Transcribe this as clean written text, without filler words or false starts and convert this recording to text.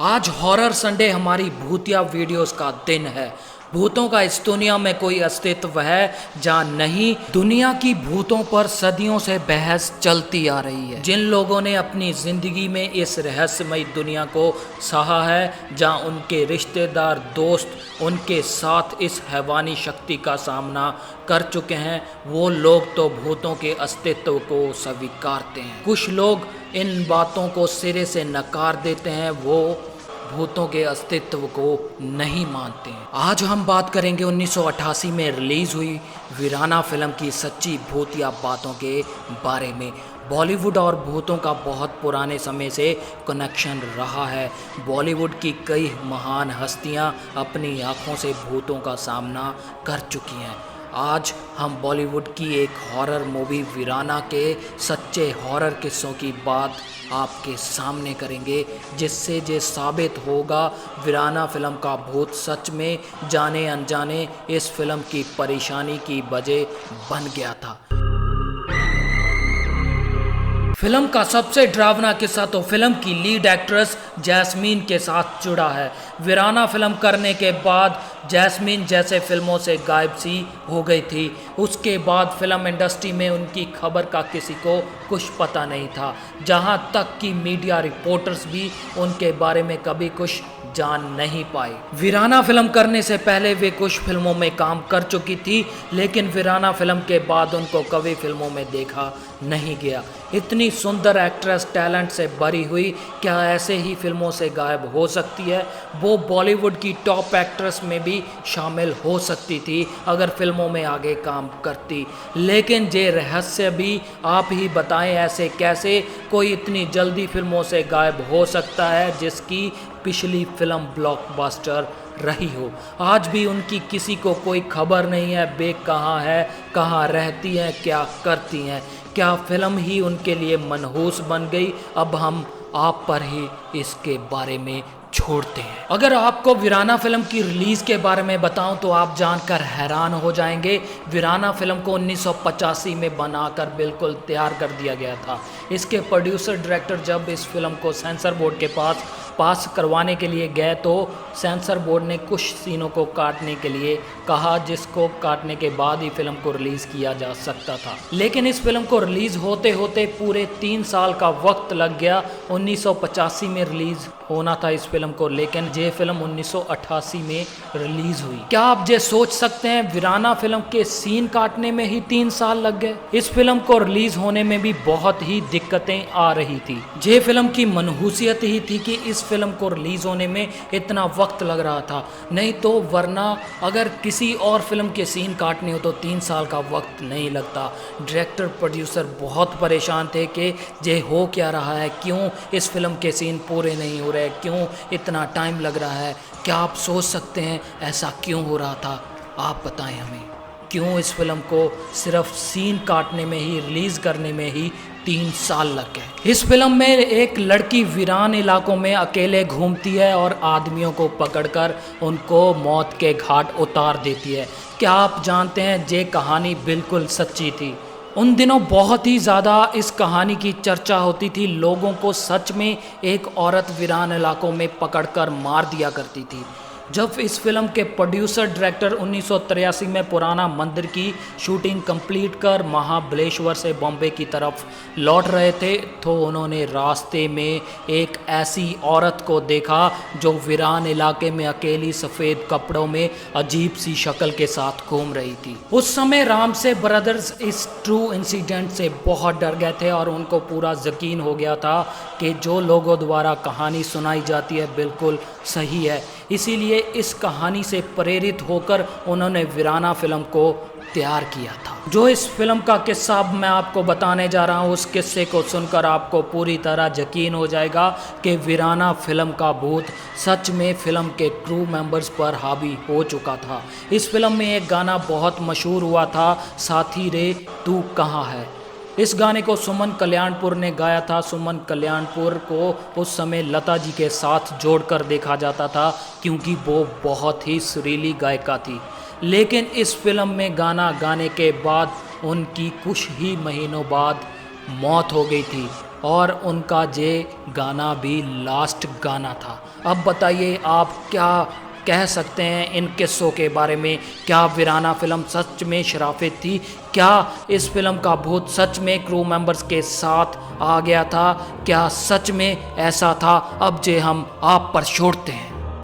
आज horror Sunday हमारी भूतिया वीडियोस का दिन है। भूतों का इस दुनिया में कोई अस्तित्व है या नहीं, दुनिया की भूतों पर सदियों से बहस चलती आ रही है। जिन लोगों ने अपनी जिंदगी में इस रहस्यमयी दुनिया को सहा है, जहाँ उनके रिश्तेदार दोस्त उनके साथ इस हैवानी शक्ति का सामना कर चुके हैं, वो लोग तो भूतों के अस्तित्व को स्वीकारते हैं। कुछ लोग इन बातों को सिरे से नकार देते हैं, वो भूतों के अस्तित्व को नहीं मानते हैं। आज हम बात करेंगे 1988 में रिलीज़ हुई वीराना फिल्म की सच्ची भूतिया बातों के बारे में। बॉलीवुड और भूतों का बहुत पुराने समय से कनेक्शन रहा है। बॉलीवुड की कई महान हस्तियां अपनी आँखों से भूतों का सामना कर चुकी हैं। आज हम बॉलीवुड की एक हॉरर मूवी वीराना के सच्चे हॉरर किस्सों की बात आपके सामने करेंगे, जिससे ये साबित होगा वीराना फिल्म का भूत सच में जाने अनजाने इस फिल्म की परेशानी की वजह बन गया था। फिल्म का सबसे डरावना किस्सा तो फिल्म की लीड एक्ट्रेस जैस्मीन के साथ जुड़ा है। वीराना फिल्म करने के बाद जैस्मीन जैसे फिल्मों से गायब सी हो गई थी। उसके बाद फिल्म इंडस्ट्री में उनकी खबर का किसी को कुछ पता नहीं था, जहां तक कि मीडिया रिपोर्टर्स भी उनके बारे में कभी कुछ जान नहीं पाए। वीराना फिल्म करने से पहले वे कुछ फिल्मों में काम कर चुकी थी, लेकिन वीराना फिल्म के बाद उनको कभी फिल्मों में देखा नहीं गया। इतनी सुंदर एक्ट्रेस टैलेंट से भरी हुई क्या ऐसे ही फिल्मों से गायब हो सकती है? वो बॉलीवुड की टॉप एक्ट्रेस में भी शामिल हो सकती थी अगर फिल्मों में आगे काम करती। लेकिन ये रहस्य भी आप ही बताएं, ऐसे कैसे कोई इतनी जल्दी फिल्मों से गायब हो सकता है जिसकी पिछली फिल्म ब्लॉकबस्टर रही हो। आज भी उनकी किसी को कोई खबर नहीं है। वे कहाँ है, कहाँ रहती हैं, क्या करती हैं? क्या फिल्म ही उनके लिए मनहूस बन गई? अब हम आप पर ही इसके बारे में छोड़ते हैं। अगर आपको वीराना फिल्म की रिलीज़ के बारे में बताऊं तो आप जानकर हैरान हो जाएंगे। वीराना फिल्म को 1985 में बनाकर बिल्कुल तैयार कर दिया गया था। इसके प्रोड्यूसर डायरेक्टर जब इस फिल्म को सेंसर बोर्ड के पास करवाने के लिए गए तो सेंसर बोर्ड ने कुछ सीनों को काटने के लिए कहा, जिसको काटने के बाद ही फिल्म को रिलीज़ किया जा सकता था। लेकिन इस फिल्म को रिलीज़ होते होते पूरे 3 साल का वक्त लग गया। 1985 में रिलीज़ होना था इस फिल्म को, लेकिन ये फिल्म 1988 में रिलीज़ हुई। क्या आप ये सोच सकते हैं, वीराना फिल्म के सीन काटने में ही 3 साल लग गए। इस फिल्म को रिलीज़ होने में भी बहुत ही दिक्कतें आ रही थी। ये फिल्म की मनहूसियत ही थी कि इस फिल्म को रिलीज़ होने में इतना वक्त लग रहा था, नहीं तो वरना अगर किसी और फिल्म के सीन काटने हो तो 3 साल का वक्त नहीं लगता। डायरेक्टर प्रोड्यूसर बहुत परेशान थे कि ये हो क्या रहा है, क्यों इस फिल्म के सीन पूरे नहीं हो रहे, क्यों इतना टाइम लग रहा है। क्या आप सोच सकते हैं ऐसा क्यों हो रहा था? आप बताएं हमें, क्यों इस फिल्म को सिर्फ सीन काटने में ही, रिलीज़ करने में ही 3 साल लग गए। इस फिल्म में एक लड़की वीरान इलाकों में अकेले घूमती है और आदमियों को पकड़कर उनको मौत के घाट उतार देती है। क्या आप जानते हैं ये कहानी बिल्कुल सच्ची थी। उन दिनों बहुत ही ज़्यादा इस कहानी की चर्चा होती थी। लोगों को सच में एक औरत वीरान इलाकों में पकड़कर मार दिया करती थी। जब इस फिल्म के प्रोड्यूसर डायरेक्टर 1983 में पुराना मंदिर की शूटिंग कंप्लीट कर महाबलेश्वर से बॉम्बे की तरफ लौट रहे थे तो उन्होंने रास्ते में एक ऐसी औरत को देखा जो वीरान इलाके में अकेली सफ़ेद कपड़ों में अजीब सी शक्ल के साथ घूम रही थी। उस समय रामसे ब्रदर्स इस ट्रू इंसिडेंट से बहुत डर गए थे और उनको पूरा यकीन हो गया था कि जो लोगों द्वारा कहानी सुनाई जाती है बिल्कुल सही है। इसीलिए इस कहानी से प्रेरित होकर उन्होंने वीराना फिल्म को तैयार किया था। जो इस फिल्म का किस्सा अब मैं आपको बताने जा रहा हूँ, उस किस्से को सुनकर आपको पूरी तरह यकीन हो जाएगा कि वीराना फिल्म का भूत सच में फिल्म के क्रू मेंबर्स पर हावी हो चुका था। इस फिल्म में एक गाना बहुत मशहूर हुआ था, साथी रे तू कहाँ है। इस गाने को सुमन कल्याणपुर ने गाया था। सुमन कल्याणपुर को उस समय लता जी के साथ जोड़कर देखा जाता था क्योंकि वो बहुत ही सुरीली गायिका थी। लेकिन इस फिल्म में गाना गाने के बाद उनकी कुछ ही महीनों बाद मौत हो गई थी और उनका ये गाना भी लास्ट गाना था। अब बताइए आप क्या कह सकते हैं इन किस्सों के बारे में। क्या वीराना फिल्म सच में शराफत थी? क्या इस फिल्म का भूत सच में क्रू मेंबर्स के साथ आ गया था? क्या सच में ऐसा था? अब जे हम आप पर छोड़ते हैं।